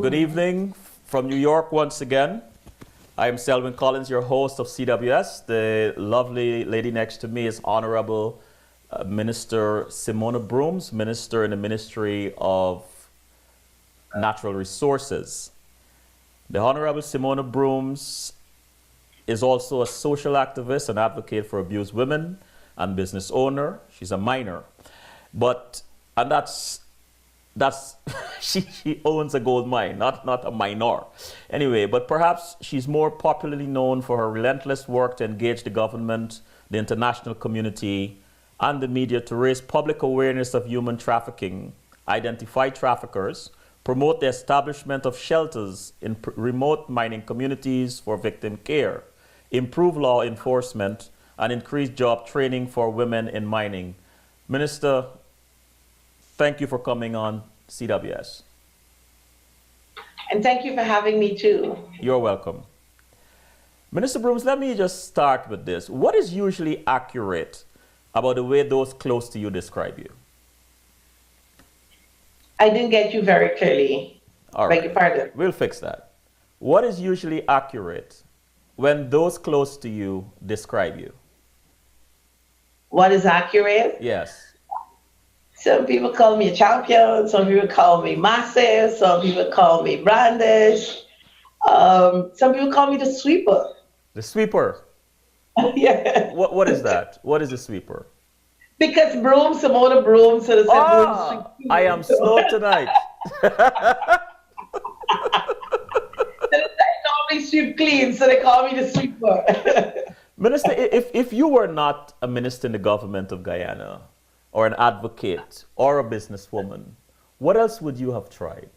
Good evening from New York once again. I am Selwyn Collins, your host of CWS. The lovely lady next to me is Honorable Minister Simona Broomes, Minister in the Ministry of Natural Resources. The Honorable Simona Broomes is also a social activist and advocate for abused women and business owner. She's a minor. And that's she owns a gold mine, not a minor. Anyway, but perhaps she's more popularly known for her relentless work to engage the government, the international community, and the media to raise public awareness of human trafficking, identify traffickers, promote the establishment of shelters in remote mining communities for victim care, improve law enforcement, and increase job training for women in mining. Minister, thank you for coming on CWS. And thank you for having me too. You're welcome. Minister Broomes, let me just start with this. What is usually accurate about the way those close to you describe you? I didn't get you very clearly. All right. Beg your pardon. We'll fix that. What is usually accurate when those close to you describe you? What is accurate? Yes. Some people call me a champion. Some people call me massive. Some people call me brandish. Some people call me the sweeper. The sweeper. Yeah. What is that? What is the sweeper? Because Broomes, Simona Broomes, so they said Broomes. I am slow tonight. They call me sweep clean, so they call me the sweeper. Minister, if you were not a minister in the government of Guyana, or an advocate, or a businesswoman, what else would you have tried?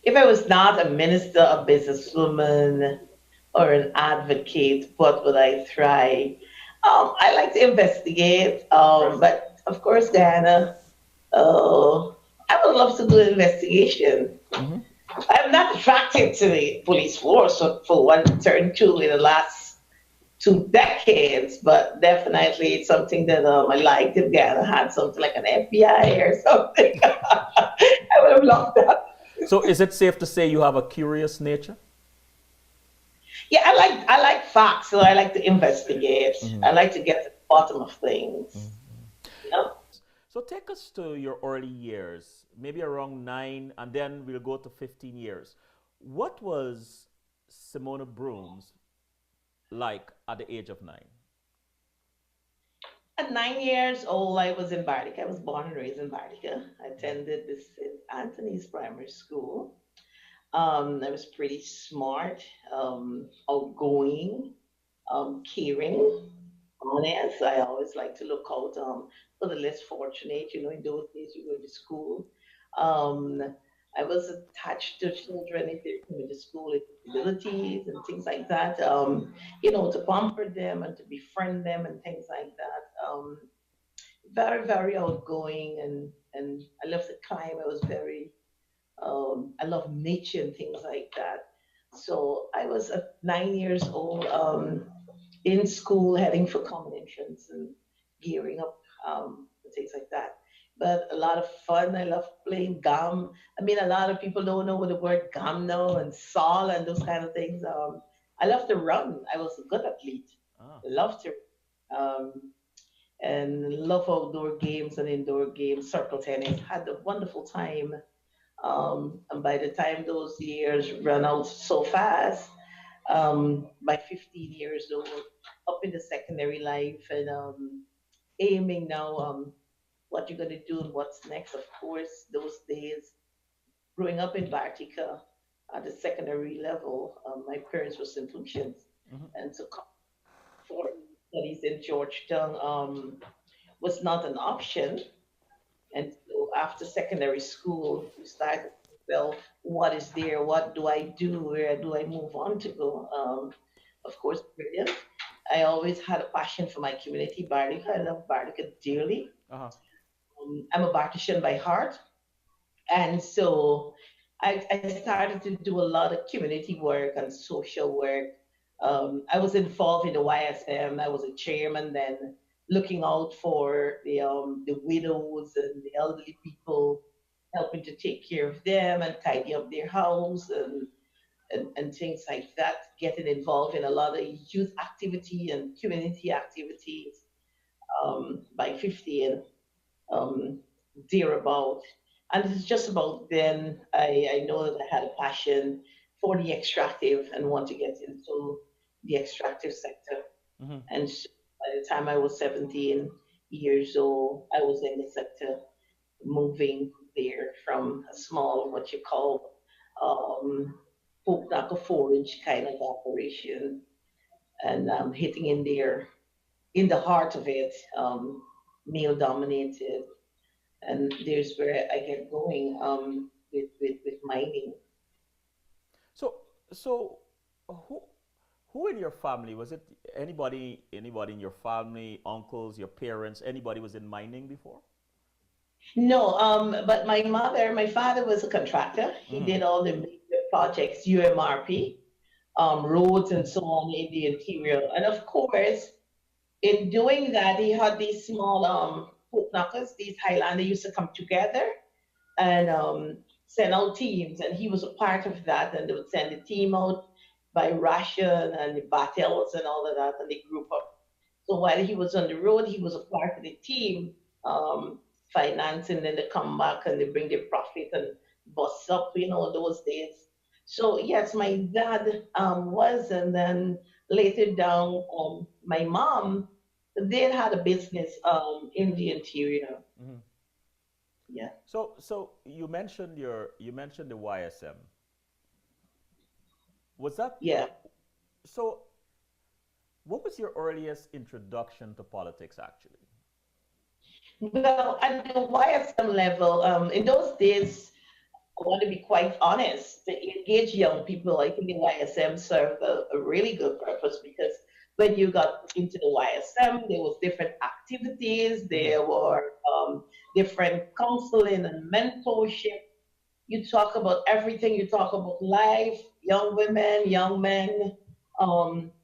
If I was not a minister, a businesswoman, or an advocate, what would I try? I like to investigate, but of course, Guyana, I would love to do an investigation. Mm-hmm. I'm not attracted to the police force for one turn two in the last 2 decades, but definitely it's something that I liked. If Guyana had something like an FBI or something, I would have loved that. So is it safe to say you have a curious nature? Yeah, I like facts, so I like to investigate. Mm-hmm. I like to get to the bottom of things. Mm-hmm. You know? So take us to your early years, maybe around 9, and then we'll go to 15 years. What was Simona Broomes like at the age of 9? At 9 years old, I was in Bardica. I was born and raised in Bardica. I attended the St. Anthony's Primary School. I was pretty smart, outgoing, caring, honest. I always like to look out for the less fortunate. You know, in those days, you go to school. Um, I was attached to children if they come into school with disabilities and things like that. You know, to pamper them and to befriend them and things like that. Very, very outgoing, and I love to climb. I was very I love nature and things like that. So I was at 9 years old, in school, heading for common entrance and gearing up, and things like that. But a lot of fun. I love playing gum. I mean, a lot of people don't know what the word gum now and sol and those kind of things. I love to run. I was a good athlete. Ah. Love to, um, and love outdoor games and indoor games, circle tennis. Had a wonderful time, and by the time those years run out so fast, by 15 years old, up in the secondary life, and aiming now, what you're going to do and what's next. Of course, those days, growing up in Bartica at the secondary level, my parents were St. Lucians, Mm-hmm. and to come for studies in Georgetown was not an option. And so after secondary school, we started, well, what is there? What do I do? Where do I move on to go? Of course, brilliant. I always had a passion for my community, Bardica. I love Bardica dearly. Uh-huh. I'm a Bartician by heart. And so I started to do a lot of community work and social work. I was involved in the YSM. I was a chairman then, looking out for the widows and the elderly people helping to take care of them and tidy up their house and things like that, getting involved in a lot of youth activity and community activities by 15, um, thereabout. And it's just about then I know that I had a passion for the extractive and want to get into the extractive sector. Hmm. And so by the time I was 17 years old, I was in the sector, moving there from a small, what you call, um, like a forage kind of operation, and hitting in there in the heart of it, male dominated, and there's where I get going with mining. So, so who who in your family was it? Anybody in your family, uncles, your parents, anybody was in mining before? No, but my father was a contractor. He Hmm. did all the major projects, UMRP, roads and so on in the interior. And of course, in doing that, he had these small hook knockers, these Highlander used to come together and send out teams. And he was a part of that. And they would send a team out by ration and the battles and all of that. And they group up. So while he was on the road, he was a part of the team, financing. Then they come back and they bring their profit and bust up, those days. So yes, my dad was, and then later down, my mom, they had a business in the interior. Hmm. Yeah, So you mentioned the YSM. Was that yeah. so? What was your earliest introduction to politics, actually? Well, at the YSM level, in those days, I want to be quite honest, to engage young people, I think the YSM served a really good purpose because when you got into the YSM, there was different activities, Hmm. there were different counseling and mentorship. You talk about everything. You talk about life, young women, young men,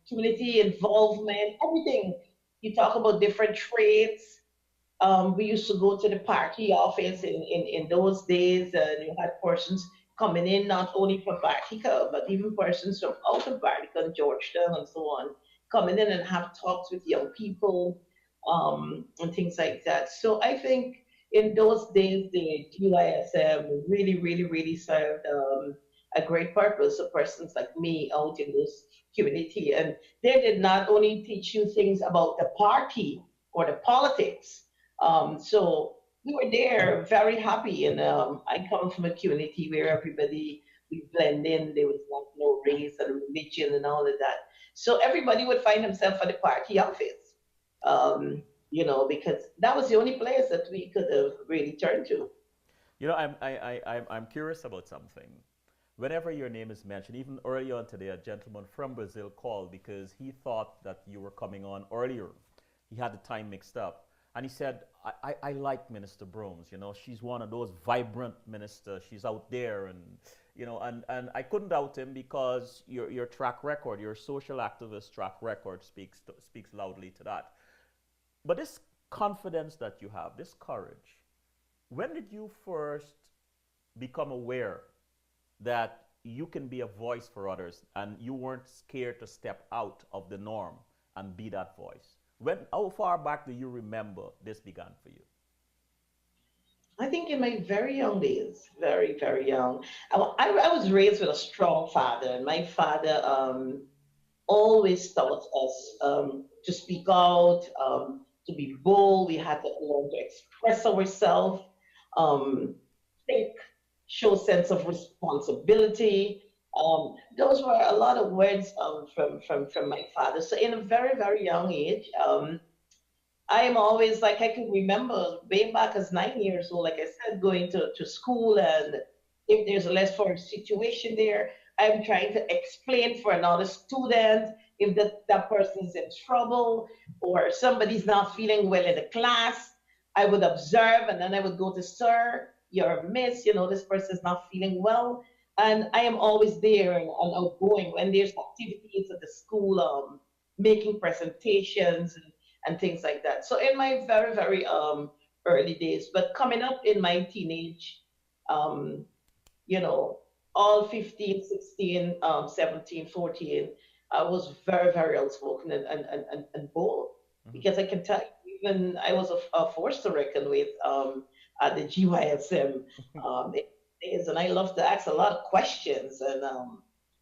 community involvement, everything. You talk about different trades. We used to go to the party office in those days, and you had persons coming in not only from Bartica, but even persons from out of Bartica and Georgetown and so on, coming in and have talks with young people and things like that. So I think in those days, the GYSM really, really, really served a great purpose for persons like me out in this community. And they did not only teach you things about the party or the politics, so we were there very happy, and I come from a community where everybody we blend in. There was like no race and religion and all of that. So everybody would find himself at the party office, because that was the only place that we could have really turned to. I'm curious about something. Whenever your name is mentioned, even earlier on today, a gentleman from Brazil called because he thought that you were coming on earlier. He had the time mixed up. And he said, I like Minister Broomes. She's one of those vibrant ministers. She's out there. And I couldn't doubt him because your track record, your social activist track record speaks loudly to that. But this confidence that you have, this courage, when did you first become aware that you can be a voice for others and you weren't scared to step out of the norm and be that voice? How far back do you remember this began for you? I think in my very young days, very, very young. I was raised with a strong father, and my father always taught us to speak out, to be bold. We had to learn to express ourselves, um, think, show sense of responsibility. Those were a lot of words from my father. So in a very, very young age, I am always like, I can remember way back as 9 years old, like I said, going to school, and if there's a less for situation there, I'm trying to explain for another student if that person is in trouble or somebody's not feeling well in the class. I would observe and then I would go to sir, you're a miss, this person is not feeling well. And I am always there and outgoing when there's activities at the school, making presentations and things like that. So in my very, very early days, but coming up in my teenage Um, you know, all 15, 16, 17, 14, I was very, very outspoken and bold Hmm. because I can tell you, even I was a force to reckon with at the GYSM days, and I love to ask a lot of questions, and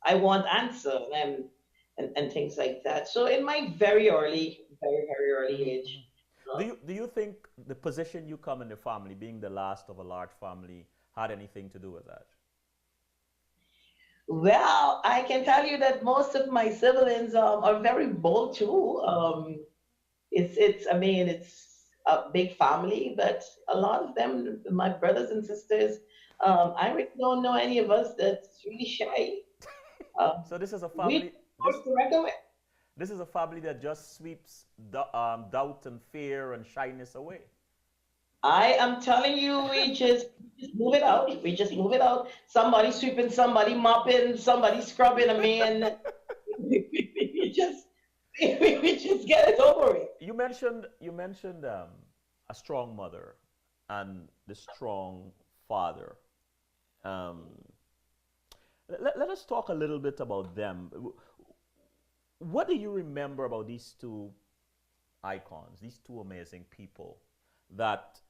I want answers and things like that. So in my very early, very, very early Hmm. Hmm. age, uh, Do you think the position you come in the family, being the last of a large family, had anything to do with that? well, I can tell you that most of my siblings are very bold too. Hmm. It's I mean it's a big family, but a lot of them, my brothers and sisters, I really don't know any of us that's really shy. Um, So this is a really family. forced to recommend. This is a family that just sweeps doubt and fear and shyness away. I am telling you, we just move it out. We just move it out. Somebody sweeping, somebody mopping, somebody scrubbing. I mean, we just we just get it over with. You mentioned a strong mother and the strong father. Um, let us talk a little bit about them. What do you remember about these two icons, these two amazing people? That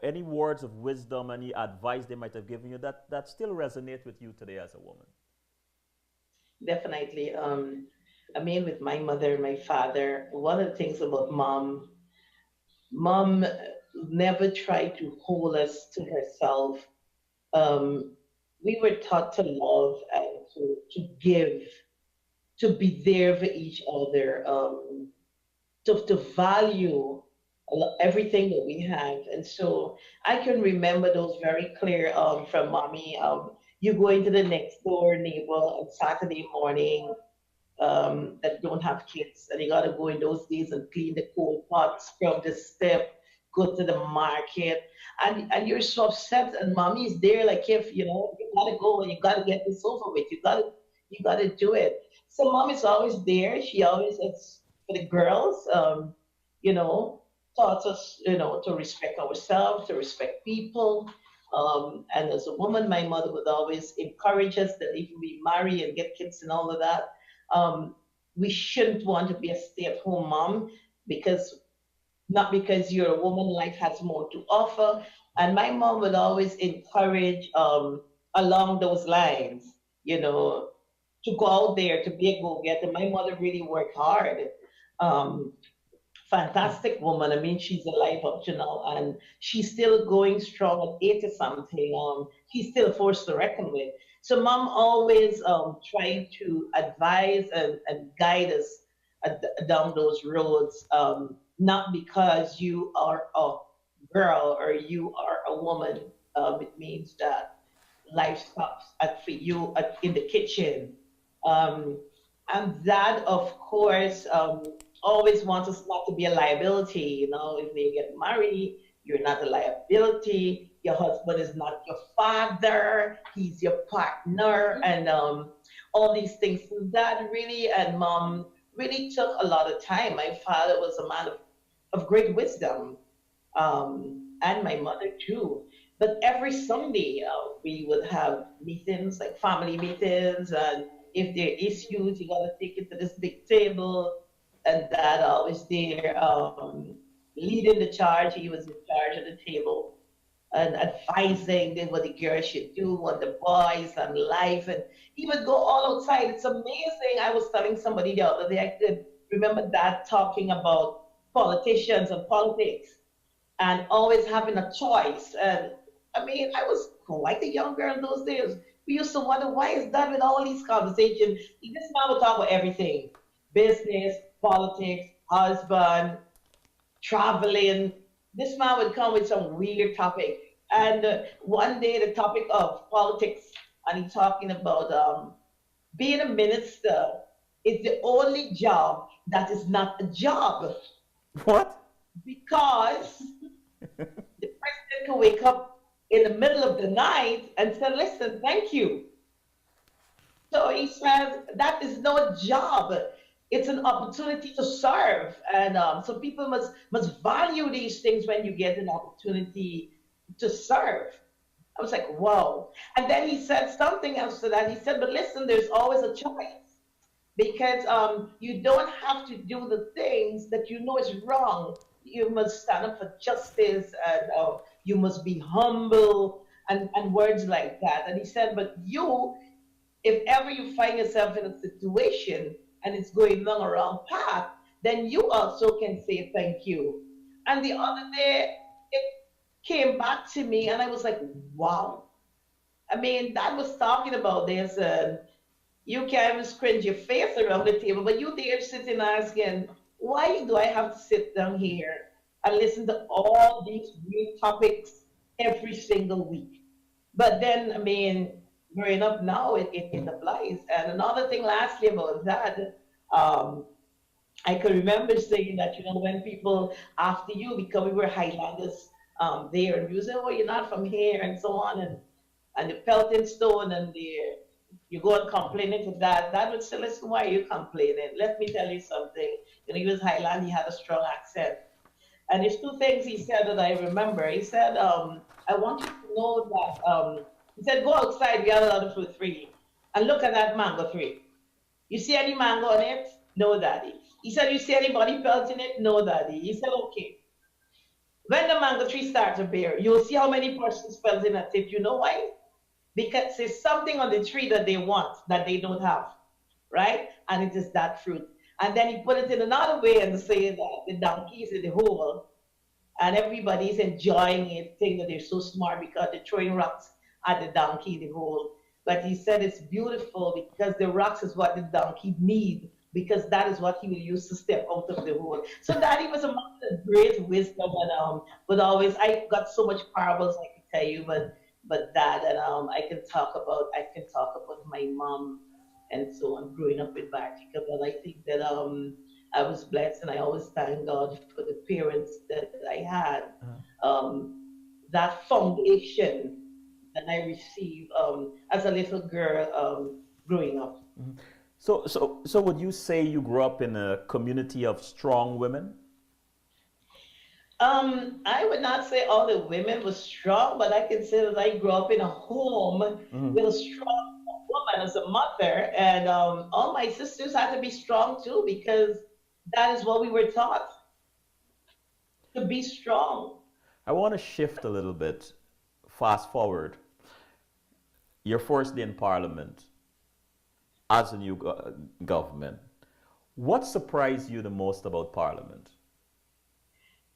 any words of wisdom, any advice they might have given you that still resonate with you today as a woman? Definitely. I mean, with my mother and my father, one of the things about mom never tried to hold us to herself. Um, we were taught to love and to give, to be there for each other, to value everything that we have. And so I can remember those very clear from mommy. You go into the next door neighbor on Saturday morning that don't have kids, and you got to go in those days and clean the coal pot, scrub the step, go to the market, and you're so upset, and mommy's there like if you got to go and you got to get this over with, you got to do it. So mom is always there. She always it's for the girls, you know, taught us to respect ourselves, to respect people. And as a woman, my mother would always encourage us that if we marry and get kids and all of that, um, we shouldn't want to be a stay-at-home mom because not because you're a woman, life has more to offer. And my mom would always encourage along those lines, you know, to go out there to be a go-getter. My mother really worked hard. Um, Fantastic woman. I mean, she's alive up to now, and she's still going strong at 80 something. She's still a force to reckon with. So, mom always tried to advise and guide us down those roads, not because you are a girl or you are a woman. It means that life stops for you in the kitchen. Um, and that, of course, always wants us not to be a liability. You know, if you get married, you're not a liability. Your husband is not your father, he's your partner, and all these things. So that really, and mom really took a lot of time. My father was a man of great wisdom, and my mother too. But every Sunday, we would have meetings, like family meetings, and if there are issues, you got to take it to this big table, and dad always there, leading the charge. He was in charge of the table and advising them what the girls should do, what the boys and life, and he would go all outside. It's amazing. I was telling somebody the other day, I could remember dad talking about politicians and politics and always having a choice. And I mean, I was quite a young girl in those days. We used to wonder why is that with all these conversations? This man would talk about everything: business, politics, husband, traveling. This man would come with some weird topic. And one day, the topic of politics, and he's talking about being a minister is the only job that is not a job What? because the president can wake up in the middle of the night and say, listen, thank you. So he says that is no job. It's an opportunity to serve. And so people must value these things when you get an opportunity to serve. I was like, wow. And then he said something else to that. He said, but listen, there's always a choice because you don't have to do the things that you know is wrong. You must stand up for justice and you must be humble and words like that. And he said, but you, if ever you find yourself in a situation and it's going down a wrong path, then you also can say thank you. And the other day, it came back to me and I was like, wow. I mean, Dad was talking about this, and you can't even scrunch your face around the table, but you there sitting asking, why do I have to sit down here and listen to all these new topics every single week? But then, I mean, growing up now, it applies. And another thing, lastly, about that, um, I can remember saying that, when people after you, because we were Highlanders there, and you say, oh, you're not from here, and so on, and the pelting stone, and you go and complaining to that. That would say, listen, why are you complaining? Let me tell you something. He was Highland, he had a strong accent. And there's two things he said that I remember. He said, I want you to know that, he said, go outside, we have a lot of fruit tree, and look at that mango tree. You see any mango on it? No, daddy. He said, you see anybody pelting it? No, daddy. He said, okay. When the mango tree starts to bear, you'll see how many persons pelting at it. You know why? Because there's something on the tree that they want that they don't have, right? And it is that fruit. And then he put it in another way and say that the donkey is in the hole and everybody's enjoying it, thinking that they're so smart because they're throwing rocks at the donkey in the hole. But he said it's beautiful because the rocks is what the donkey need because that is what he will use to step out of the hole. So Daddy was a man of great wisdom and but always I got so much parables I could tell you, but that and I can talk about my mom and so on growing up in Bartica. But I think that I was blessed and I always thank God for the parents that I had. Um, that foundation that I received as a little girl growing up. So would you say you grew up in a community of strong women? I would not say all the women were strong, but I can say that I grew up in a home with a strong woman as a mother, and all my sisters had to be strong too because that is what we were taught to be strong. I want to shift a little bit. Fast forward. Your first day in Parliament as a new government. What surprised you the most about Parliament?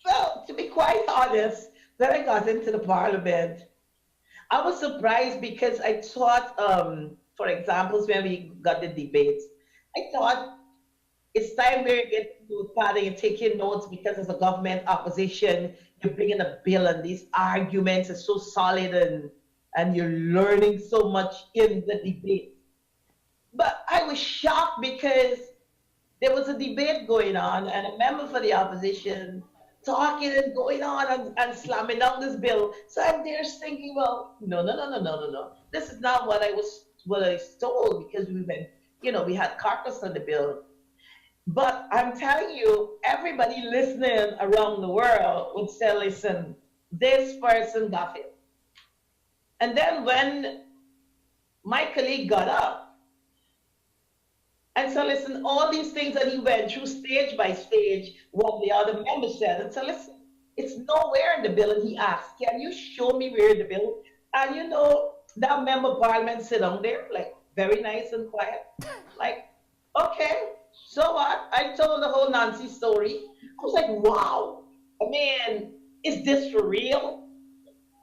Well, to be quite honest, when I got into the Parliament, I was surprised because I thought, for examples, when we got the debates, I thought it's time we get to party and taking notes because as a government opposition, you're bringing a bill and these arguments are so solid and you're learning so much in the debate. But I was shocked because there was a debate going on and a member for the opposition talking and going on and slamming down this bill. So I'm there thinking, well, no, no, no, no, no, no, no. This is not what I was told because we had caucus on the bill. But I'm telling you, everybody listening around the world would say, listen, this person got it. And then when my colleague got up and so listen, all these things that he went through stage by stage, what the other members said, and so listen, it's nowhere in the bill. And he asked, can you show me where in the bill? And that member of parliament sit down there, like very nice and quiet, like, okay, so what? I told the whole Nancy story. I was like, wow. I mean, is this for real?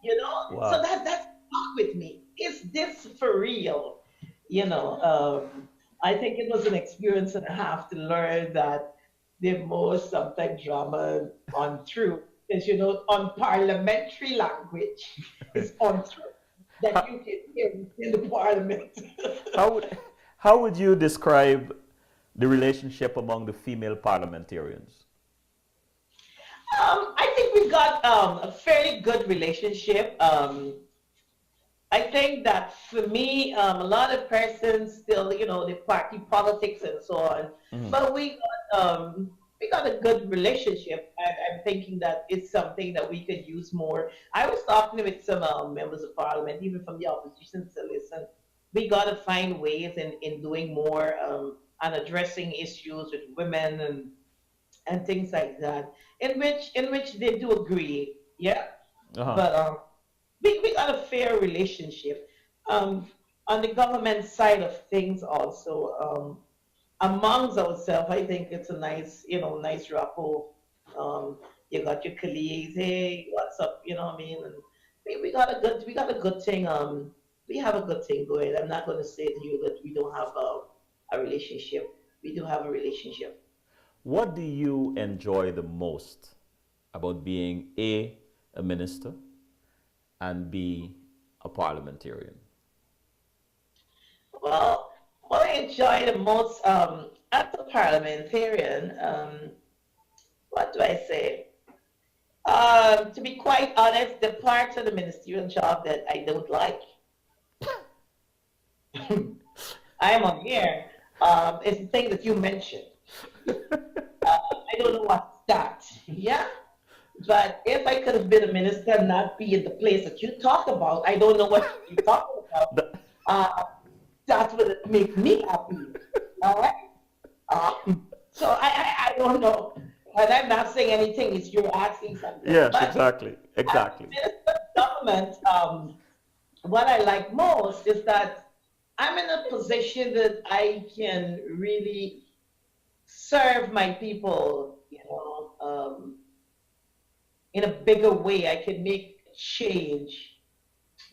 So Wow. that stuck with me. Is this for real? I think it was an experience and a half to learn that the most sometimes drama on truth is, on parliamentary language is on truth that How, you can hear in the parliament. how would how would you describe the relationship among the female parliamentarians? I think we've got a fairly good relationship. I think that for me, a lot of persons still, the party politics and so on, Mhm. but we got a good relationship. I I'm thinking that it's something that we could use more. I was talking with some members of parliament, even from the opposition, to listen. We got to find ways in doing more and addressing issues with women and things like that, in which they do agree, yeah. Uh-huh. But we got a fair relationship. Um, on the government side of things, also. Amongst ourselves, I think it's a nice, nice rapport. Um, you got your colleagues, hey, what's up? You know what I mean? And we got a good thing. We have a good thing going. I'm not going to say to you that we don't have a relationship. We do have a relationship. What do you enjoy the most about being a minister and B, a parliamentarian? Well, what I enjoy the most as a parliamentarian, what do I say? To be quite honest, the parts of the ministerial job that I don't like, I'm on here, is the thing that you mentioned. I don't know what's that. Yeah. But if I could have been a minister and not be in the place that you talk about, I don't know what you're talking about. The- Uh, that would make me happy. All right. So I don't know. And I'm not saying anything. It's you're asking something. yes, But exactly, as exactly. minister of government, what I like most is that I'm in a position that I can really serve my people, in a bigger way. I can make change,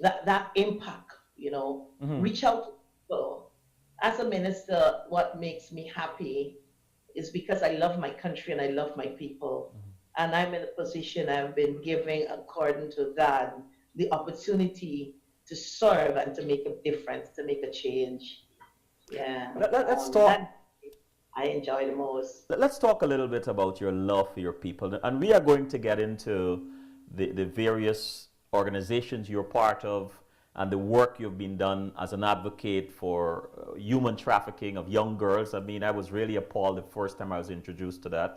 that impact, Hmm. reach out to people. As a minister, what makes me happy is because I love my country and I love my people. And I'm in a position I've been given, according to that, the opportunity to serve and to make a difference, to make a change. Yeah. Let's talk. That I enjoy the most. Let's talk a little bit about your love for your people, and we are going to get into the various organizations you're part of and the work you've been done as an advocate for human trafficking of young girls. I mean, I was really appalled the first time I was introduced to that.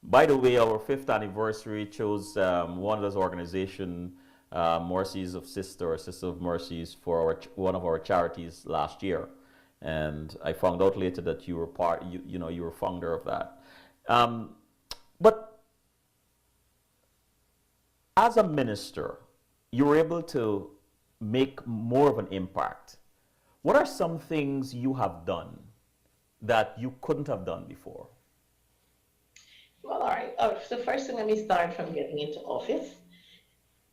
By the way, our fifth anniversary chose one of those organizations, Mercies of Sister or Sister of Mercies, for one of our charities last year. And I found out later that you were you were founder of that. Um, but as a minister, you were able to make more of an impact. What are some things you have done that you couldn't have done before? Well, all right. So first thing, let me start from getting into office.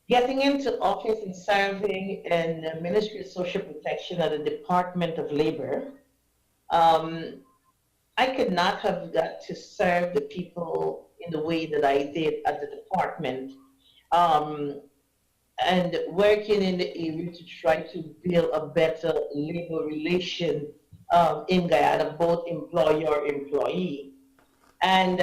Getting into office and serving in the Ministry of Social Protection at the Department of Labor, um, I could not have got to serve the people in the way that I did at the department, um, and working in the area to try to build a better labor relation in Guyana, both employer employee. And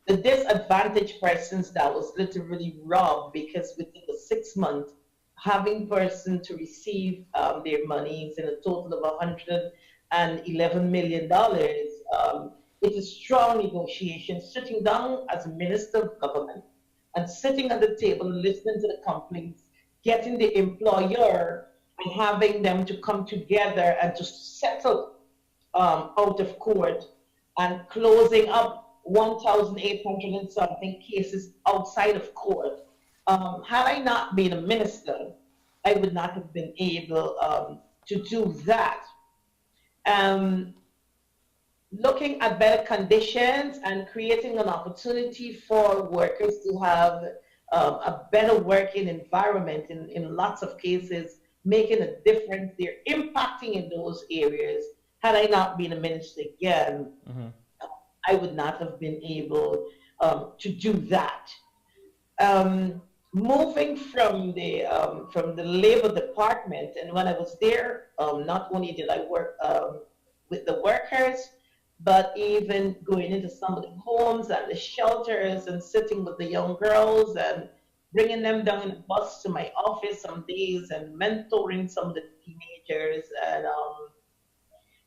the disadvantaged persons that was literally robbed because within the 6 months, having person to receive their monies in a total of $111 million, it's a strong negotiation, sitting down as a minister of government and sitting at the table, listening to the complaints, getting the employer and having them to come together and to settle out of court and closing up 1,800 and something cases outside of court. Had I not been a minister, I would not have been able to do that. Um, Looking at better conditions and creating an opportunity for workers to have a better working environment in lots of cases, making a difference. They're impacting in those areas. Had I not been a minister again, Hmm. I would not have been able to do that. Um, Moving from the labor department, and when I was there, not only did I work with the workers, but even going into some of the homes and the shelters and sitting with the young girls and bringing them down in the bus to my office some days and mentoring some of the teenagers and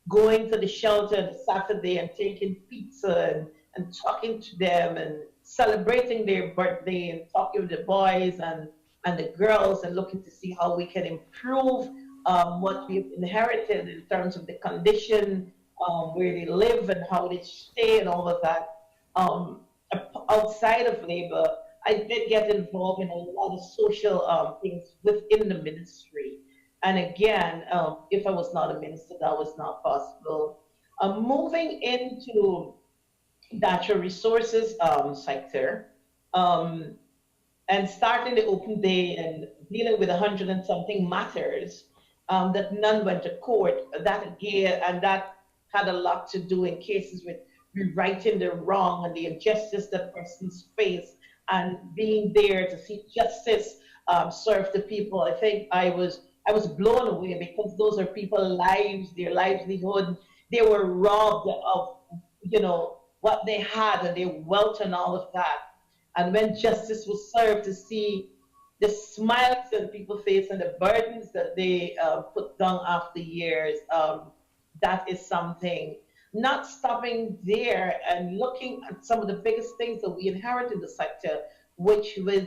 going to the shelter on Saturday and taking pizza and talking to them and celebrating their birthday and talking with the boys and the girls and looking to see how we can improve what we've inherited in terms of the condition where they live and how they stay and all of that. Um, Outside of labor, I did get involved in a lot of social things within the ministry. And again, if I was not a minister, that was not possible. Moving into natural resources sector, um, and starting the open day and dealing with 100 and something matters that none went to court. That again, and that had a lot to do in cases with rewriting the wrong and the injustice that persons face, and being there to see justice serve the people. I think I was blown away because those are people's lives, their livelihood. They were robbed of what they had and their wealth and all of that. And when justice was served, to see the smiles on people's face and the burdens that they put down after years, that is something. Not stopping there and looking at some of the biggest things that we inherit in the sector, which was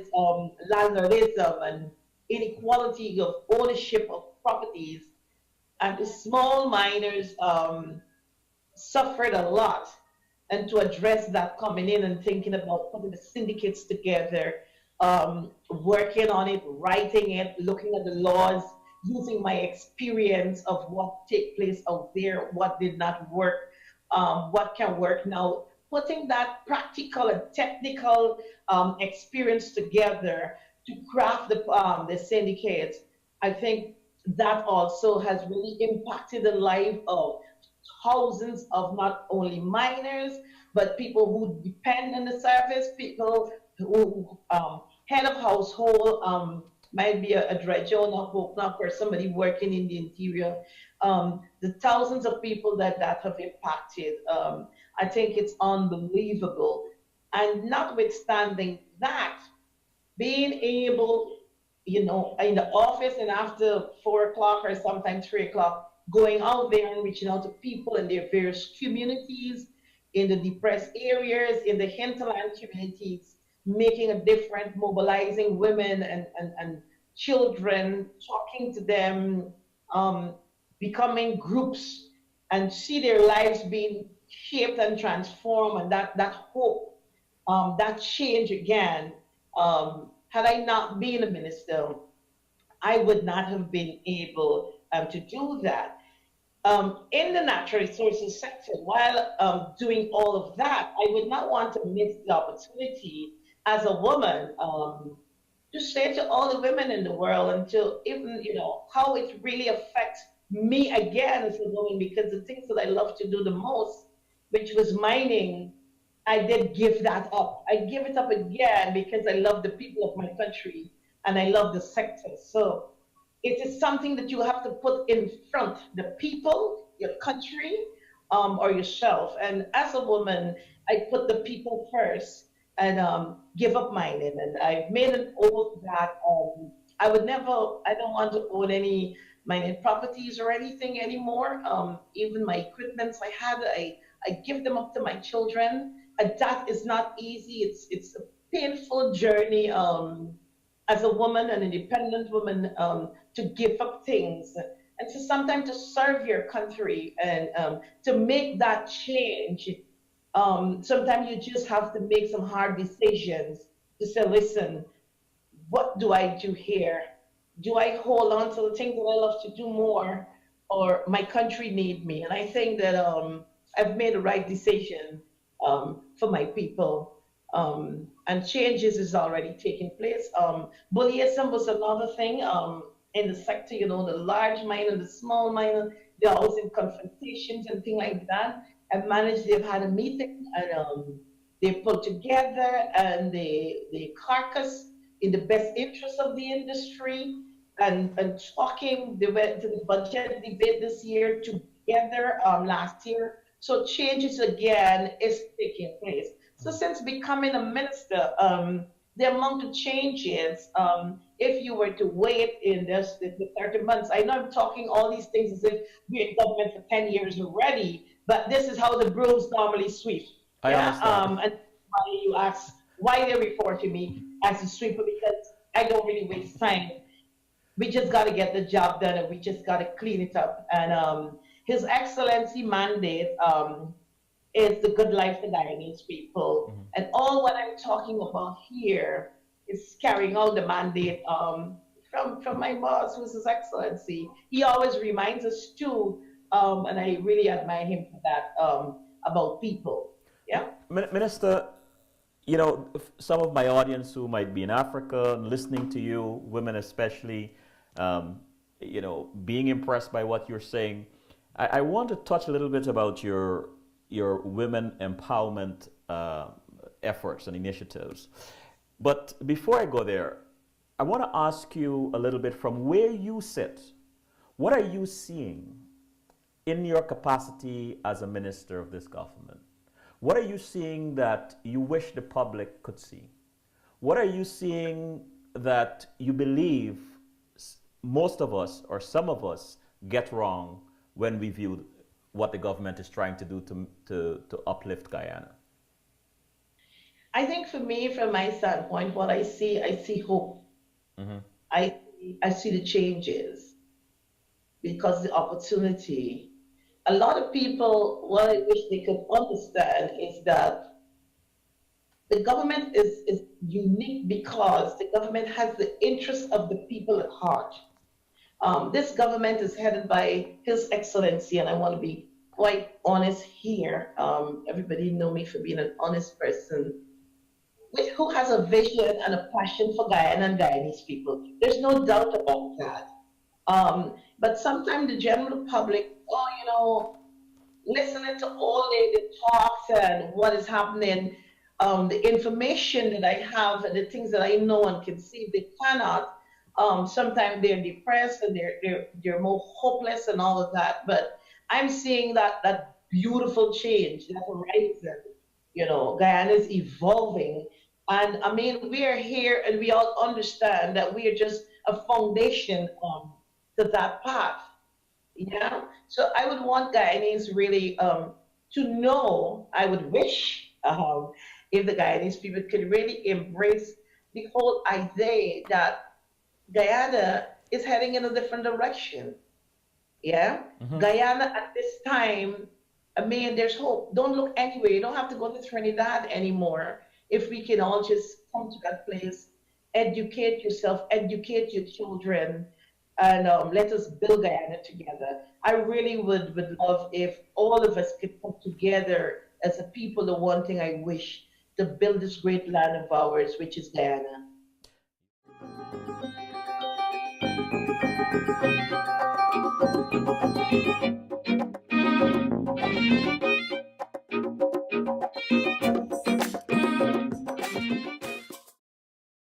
landlordism and inequality of ownership of properties, and the small miners suffered a lot. And to address that, coming in and thinking about putting the syndicates together, working on it, writing it, looking at the laws, using my experience of what take place out there, what did not work, what can work now, putting that practical and technical experience together to craft the syndicates. I think that also has really impacted the life of thousands of not only miners, but people who depend on the service, people who head of household, might be a dredger or somebody working in the interior. The thousands of people that have impacted, I think it's unbelievable. And notwithstanding that, being able, in the office and after 4 o'clock or sometimes 3 o'clock, going out there and reaching out to people in their various communities, in the depressed areas, in the hinterland communities, making a difference, mobilizing women and children, talking to them, um, becoming groups, and see their lives being shaped and transformed, and that hope, that change again. Had I not been a minister, I would not have been able to do that. In the natural resources sector, while doing all of that, I would not want to miss the opportunity as a woman to say to all the women in the world, and to even, how it really affects me again as a woman, because the things that I love to do the most, which was mining, I did give that up. I give it up again because I love the people of my country and I love the sector. So it is something that you have to put in front: the people, your country, or yourself. And as a woman, I put the people first and give up mine. And I've made an oath that I don't want to own any mining properties or anything anymore. Even my equipments I give them up to my children. And that is not easy. It's a painful journey. As a woman, an independent woman, to give up things and to sometimes to serve your country, and to make that change. Sometimes you just have to make some hard decisions to say, listen, what do I do here? Do I hold on to the things that I love to do more, or my country need me? And I think that I've made the right decision for my people. And changes is already taking place. Bullyism was another thing in the sector. The large miner, the small miner, they're always in confrontations and things like that. And managed, they've had a meeting, and they put together, and they carcass in the best interest of the industry, and talking. They went to the budget debate this year together, last year. So changes again is taking place. So since becoming a minister, the amount of changes, if you were to wait in the 30 months, I know I'm talking all these things as if we're in government for 10 years already, but this is how the brooms normally sweep. I Yeah, understand. and why you ask why they're reporting me as a sweeper because I don't really waste time. We just got to get the job done and we just got to clean it up. And His Excellency mandate is the good life for Guyanese people. Mhm. And all what I'm talking about here is carrying out the mandate from my boss, who's His Excellency. He always reminds us too, and I really admire him for that, about people. Yeah. Minister, you know, some of my audience who might be in Africa listening to you, women especially, um, you know, being impressed by what you're saying. I want to touch a little bit about your women empowerment efforts and initiatives. But before I go there, I want to ask you a little bit from where you sit. What are you seeing in your capacity as a minister of this government? What are you seeing that you wish the public could see? What are you seeing that you believe most of us or some of us get wrong when we view what the government is trying to do to uplift Guyana? I think for me, from my standpoint, what I see hope. Mm-hmm. I see the changes because the opportunity. A lot of people, what I wish they could understand is that the government is unique because the government has the interests of the people at heart. This government is headed by His Excellency, and I want to be quite honest here. Everybody know me for being an honest person, who has a vision and a passion for Guyana and Guyanese people. There's no doubt about that. But sometimes the general public, oh, listening to all the talks and what is happening, the information that I have and the things that I know and can see, they cannot. Sometimes they're depressed and they're more hopeless and all of that. But I'm seeing that beautiful change, that horizon. Guyana is evolving, and I mean we are here, and we all understand that we are just a foundation to that path. Yeah. So I would want Guyanese really to know, I would wish if the Guyanese people could really embrace the whole idea that Guyana is heading in a different direction. Yeah. Mm-hmm. Guyana at this time, I mean, there's hope. Don't look anywhere. You don't have to go to Trinidad anymore. If we can all just come to that place, educate yourself, educate your children, and let us build Guyana together. I really would love if all of us could come together as a people. The one thing I wish to build this great land of ours, which is Guyana.